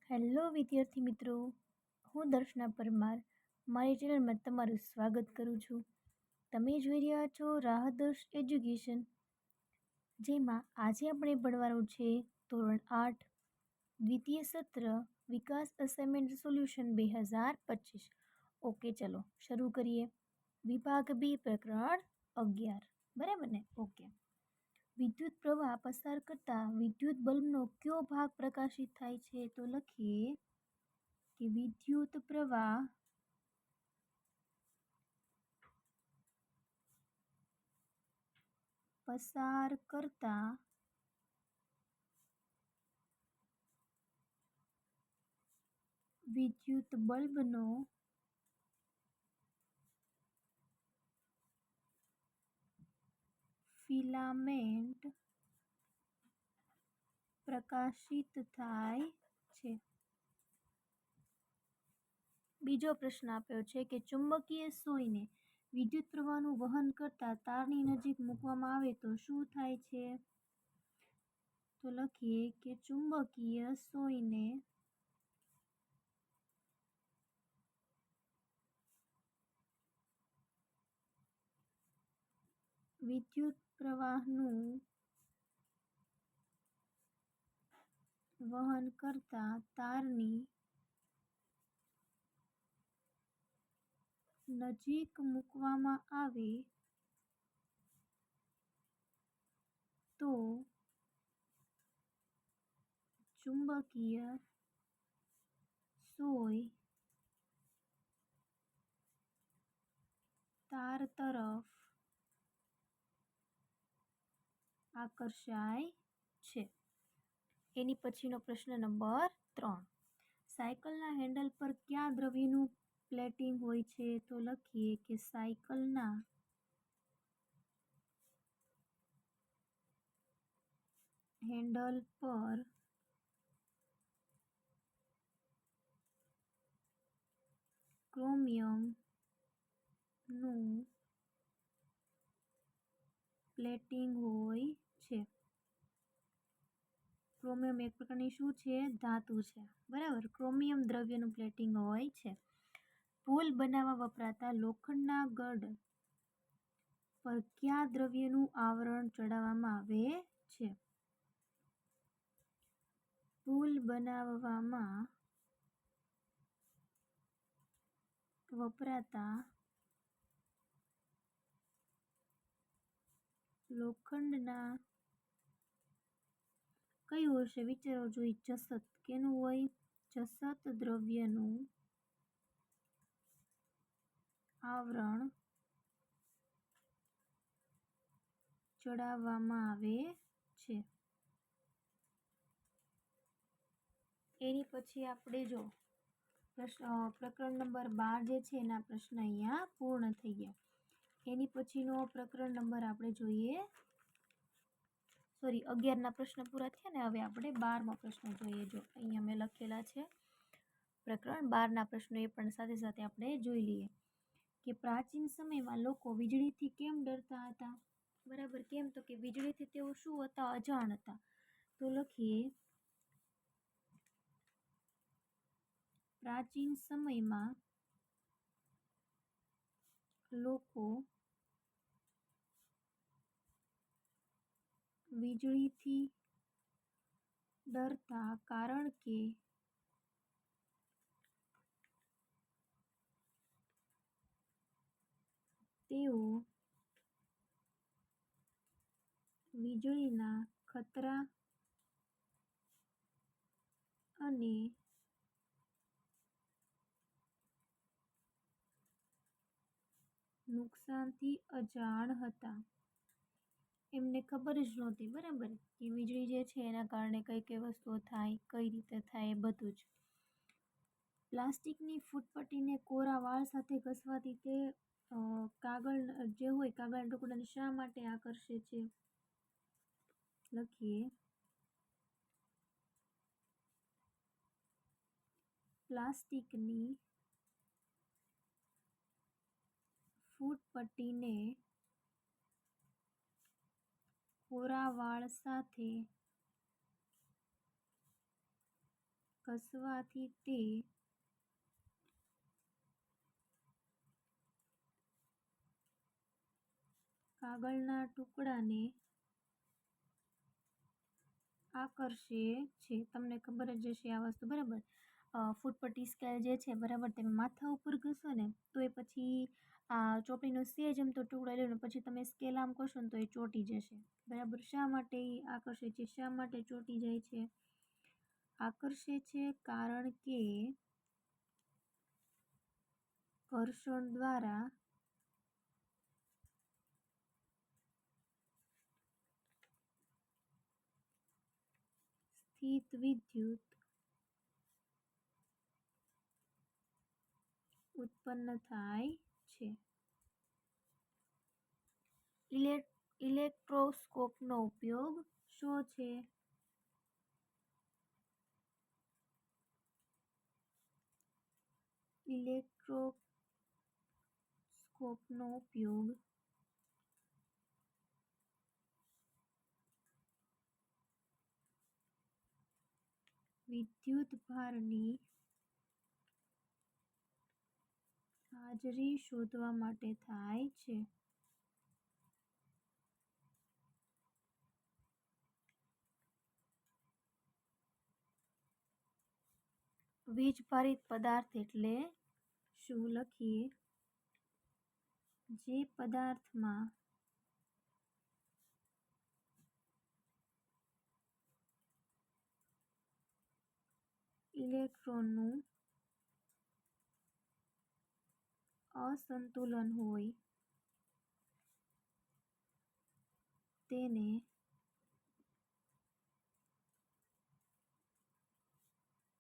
Hello વિદ્યાર્થી મિત્રો, હું દર્શના પરમાર મારી ચેનલમાં તમારું સ્વાગત કરું છું. તમે જોઈ રહ્યા છો રાહદર્શ એજ્યુકેશન, જેમાં આજે આપણે ભણવાનું છે ધોરણ 8 દ્વિતીય સત્ર વિકાસ અસાઇનમેન્ટ સોલ્યુશન 2025. ઓકે, ચલો શરૂ કરીએ. વિભાગ બી પ્રકરણ 11. બરાબર ને? ઓકે. વિદ્યુત પ્રવાહ પસાર કરતા વિદ્યુત બલ્બનો કયો ભાગ પ્રકાશિત થાય છે? તો લખીએ કે વિદ્યુત પ્રવાહ પસાર કરતા વિદ્યુત બલ્બનો ફિલામેન્ટ પ્રકાશિત થાય છે. બીજો પ્રશ્ન આપ્યો છે કે ચુંબકીય સોયને વિદ્યુત પ્રવાહનું વહન કરતા તારની નજીક મૂકવામાં આવે તો શું થાય છે? તો લખીએ કે ચુંબકીય સોયને વિદ્યુત પ્રવાહનું વહન કરતા તારની નજીક મૂકવામાં આવે તો ચુંબકીય સોય તાર તરફ આકર્ષાય છે. એની પછીનો પ્રશ્ન નંબર 3. સાયકલના હેન્ડલ પર કયા દ્રવ્યનું પ્લેટિંગ હોય છે? તો લખીએ કે સાયકલના હેન્ડલ પર ક્રોમિયમનું પ્લેટિંગ હોય છે. ક્રોમિયમ એક પ્રકારની શું છે? ધાતુ છે. બરાબર, ક્રોમિયમ દ્રવ્યનું પ્લેટિંગ હોય છે. પુલ બનાવવા વપરાતા લોખંડના ગઢ પર કયા દ્રવ્યનું આવરણ ચડાવવામાં આવે છે? પુલ બનાવવામાં વપરાતા લોખંડના કયું હશે? વિચારો જોઈ. જસત. કેનું હોય? જસત દ્રવ્યનું આવરણ ચડાવવામાં આવે છે. એની પછી આપણે જો પ્રકરણ નંબર 12 જે છે એના પ્રશ્ન અહીંયા પૂર્ણ થઈ ગયા. એની પછીનો પ્રકરણ નંબર આપણે જોઈએ, 11ના પ્રશ્ન પૂરા થયા ને. હવે આપણે 12મો પ્રશ્ન જોઈએ. જો અહીંયા મેં લખેલા છે પ્રકરણ 12ના પ્રશ્નો, એ પણ સાથે સાથે આપણે જોઈ લઈએ કે પ્રાચીન સમયમાં લોકો વીજળીથી કેમ ડરતા હતા? બરાબર, કેમ? તો કે વીજળીથી તેઓ શું હતા? અજાણ હતા. તો લખીએ પ્રાચીન સમયમાં લોકો વીજળીથી ડરતા કારણ કે તેઓ વીજળીના ખતરા અને નુકસાનથી અજાણ હતા. એમને ખબર જ નહોતી, બરાબર, કે વીજળી જે છે એના કારણે કઈ કઈ વસ્તુઓ થાય, કઈ રીતે થાય, એ બધું જ. પ્લાસ્ટિકની ફૂટપટ્ટીને કોરા વાળ સાથે ઘસવાથી તે કાગળ જે હોય, કાગળના ટુકડાને શા માટે આકર્ષે છે? લખીએ પ્લાસ્ટિકની ફૂટપટ્ટીને કોરા વાળ સાથે ઘસવાથી તે કાગળના ટુકડાને આકર્ષે છે. તમને ખબર જ હશે આ વસ્તુ, બરાબર. ફૂટપટ્ટી સ્કેલ જે છે, બરાબર, તમે માથા ઉપર ઘસો ને તો એ પછી આ ચોપડીનો સેજ એમતો ટુકડો લ્યો ને પછી તમે સ્કેલ આમ કરશો ને તો એ ચોંટી જશે, બરાબર. શા માટે એ આકર્ષે છે, શા માટે ચોંટી જાય છે? આકર્ષે છે કારણ કે ઘર્ષણ દ્વારા સ્થિત વિદ્યુત ઉત્પન્ન થાય છે. ઇલેક્ટ્રોસ્કોપનો ઉપયોગ શો છે? ઇલેક્ટ્રોસ્કોપનો ઉપયોગ વિદ્યુતભારની હાજરી શોધવા માટે થાય છે. વીજભારિત પદાર્થ એટલે શું? લખીએ. જે પદાર્થમાં ઇલેક્ટ્રોનનું અસંતુલન હોય તેને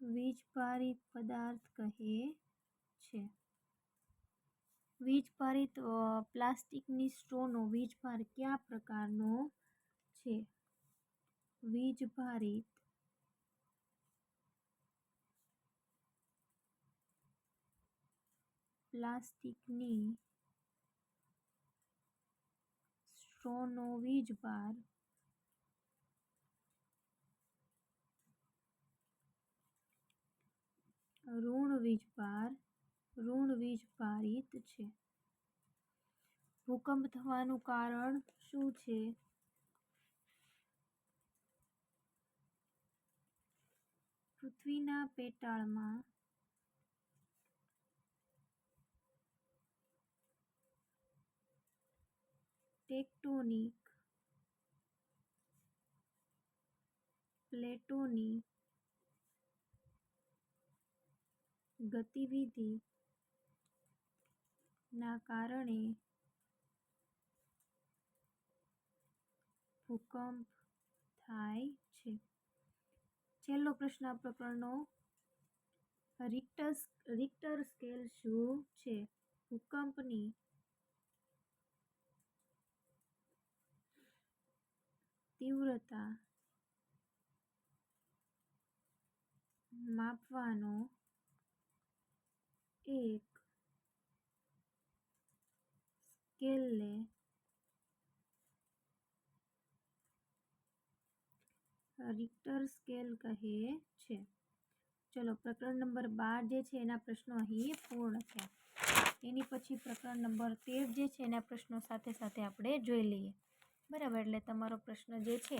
વીજભારિત પદાર્થ કહે છે. વીજભારિત પ્લાસ્ટિકની સ્ટ્રોનો વીજભાર કયા પ્રકારનો છે? વીજભારિત પ્લાસ્ટિકની સ્ટ્રોનો વીજભાર ઋણ વીજભારિત છે. ભૂકંપ થવાનું કારણ શું છે? પૃથ્વીના પેટાળમાં ટેક્ટોનિક પ્લેટોની ગતિવિધિ ના કારણે ભૂકંપ થાય છે. છેલ્લો પ્રશ્ન આ પ્રકરણનો. રિક્ટર સ્કેલ શું છે? ભૂકંપની તીવ્રતા માપવાનો એક સ્કેલને રિક્ટર સ્કેલ કહે છે. ચલો, પ્રકરણ નંબર 12 જે છે એના પ્રશ્નો અહીં પૂર્ણ થયા. એની પછી પ્રકરણ નંબર 13 જે છે એના પ્રશ્નો સાથે સાથે આપણે જોઈ લઈએ, બરાબર. એટલે તમારો પ્રશ્ન જે છે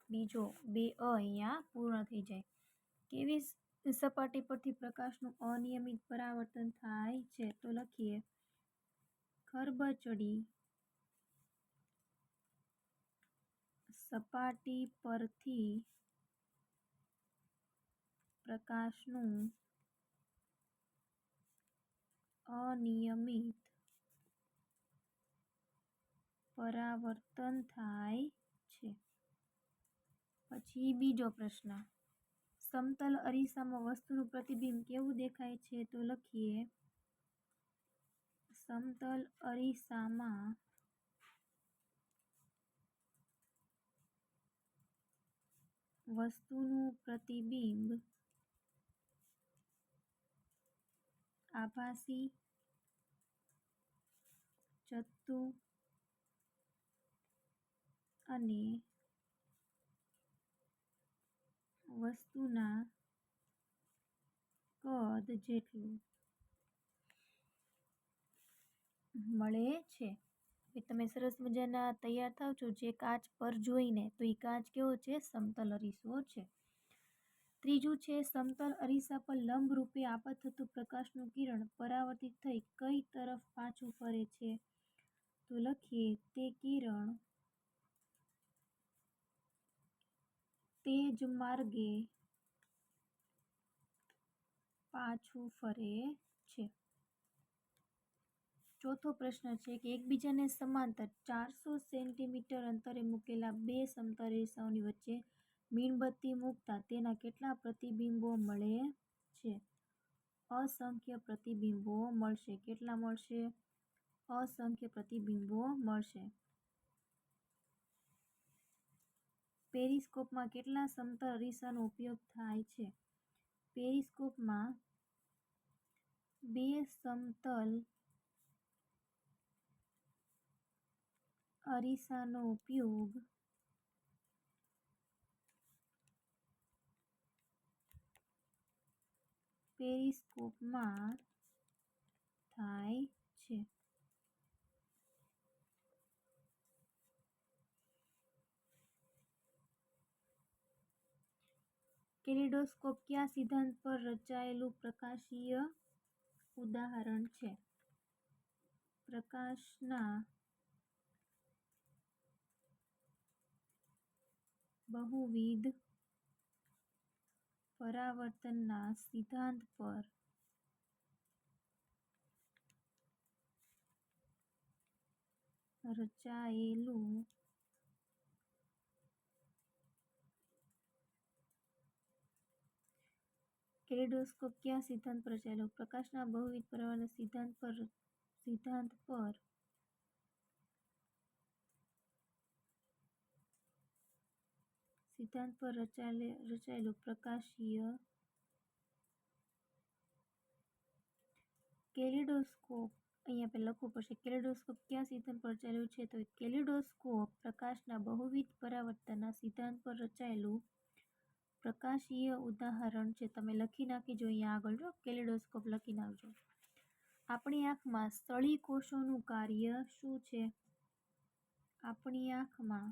બીજો 2A અહીંયા પૂર્ણ થઈ જાય. કેવી સપાટી પરથી પ્રકાશનું અનિયમિત પરાવર્તન થાય છે? તો લખીએ. ખરબચડી સપાટી પરથી પ્રકાશનું અનિયમિત પરાવર્તન થાય છે. પછી બીજો પ્રશ્ન. સમતલ અરીસામાં વસ્તુનું પ્રતિબિંબ કેવું દેખાય છે? તો લખીએ. સમતલ અરીસામાં વસ્તુનું પ્રતિબિંબ આભાસી, ચત્તુ અને વસ્તુના કદ જેટલું મળે છે. તમે સરસ મજાના તૈયાર થાવ છો જે કાચ પર જોઈને, તો એ કાચ કેવો છે? સમતલ અરીસો છે. ત્રીજું છે, સમતલ અરીસા પર લંબ રૂપે આપત થતું પ્રકાશનું કિરણ પરાવર્તિત થઈ કઈ તરફ પાછું ફરે છે? તો લખીએ તે કિરણ તેજ માર્ગે પાછું ફરે છે. ચોથો પ્રશ્ન છે કે એકબીજાને સમાંતર 400 સેન્ટીમીટર અંતરે મૂકેલા બે સમતલ અરીસાઓની વચ્ચે મીણબત્તી મૂકતા તેના કેટલા પ્રતિબિંબો મળે છે? અસંખ્ય પ્રતિબિંબો મળશે. કેટલા મળશે? અસંખ્ય પ્રતિબિંબો મળશે. પેરિસ્કોપમાં કેટલા સમતલ અરીસાનો ઉપયોગ થાય છે? પેરિસ્કોપમાં બે સમતલ અરીસાનો ઉપયોગ પેરિસ્કોપમાં થાય છે. કેલિડોસ્કોપ કયા સિદ્ધાંત પર રચાયેલું પ્રકાશીય ઉદાહરણ છે? પ્રકાશના બહુવિધ પરાવર્તનના સિદ્ધાંત પર રચાયેલું કેલિડોસ્કોપ કયા સિદ્ધાંત પર રચાયેલું? પ્રકાશના બહુવિધ પરાવર્તનના સિદ્ધાંત પર રચાયેલું પ્રકાશીય કેલિડોસ્કોપ. અહીંયા આપણે લખવું પડશે કેલિડોસ્કોપ કયા સિદ્ધાંત પર રચાયેલું છે? તો કેલિડોસ્કોપ પ્રકાશના બહુવિધ પરાવર્તનના સિદ્ધાંત પર રચાયેલું પ્રકાશીય ઉદાહરણ છે. તમે લખી નાખીજો અહીંયા આગળ, જો કેલિડોસ્કોપ લખી નાખજો. આપણી આંખમાં સ્થળી કોષોનું કાર્ય શું છે? આપણી આંખમાં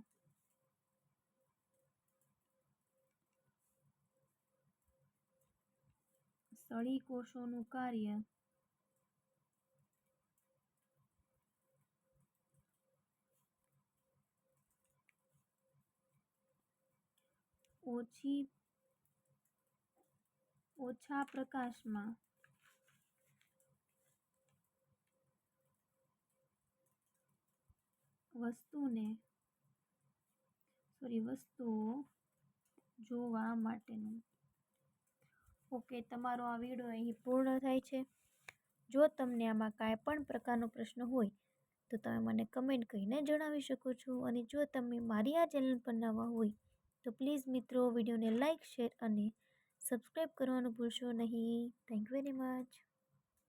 સ્થળી કોષોનું કાર્ય ઓછા પ્રકાશમાં વસ્તુઓ જોવા માટેનું. ઓકે, તમારો આ વિડીયો અહીં પૂર્ણ થાય છે. જો તમને આમાં કાંઈ પણ પ્રકારનો પ્રશ્ન હોય તો તમે મને કમેન્ટ કરીને જણાવી શકો છો. અને જો તમે મારી આ ચેનલ પર નવા હોય તો પ્લીઝ મિત્રો વિડીયોને લાઇક, શેર અને સબસ્ક્રાઈબ કરવાનું ભૂલશો નહીં. Thank you very much.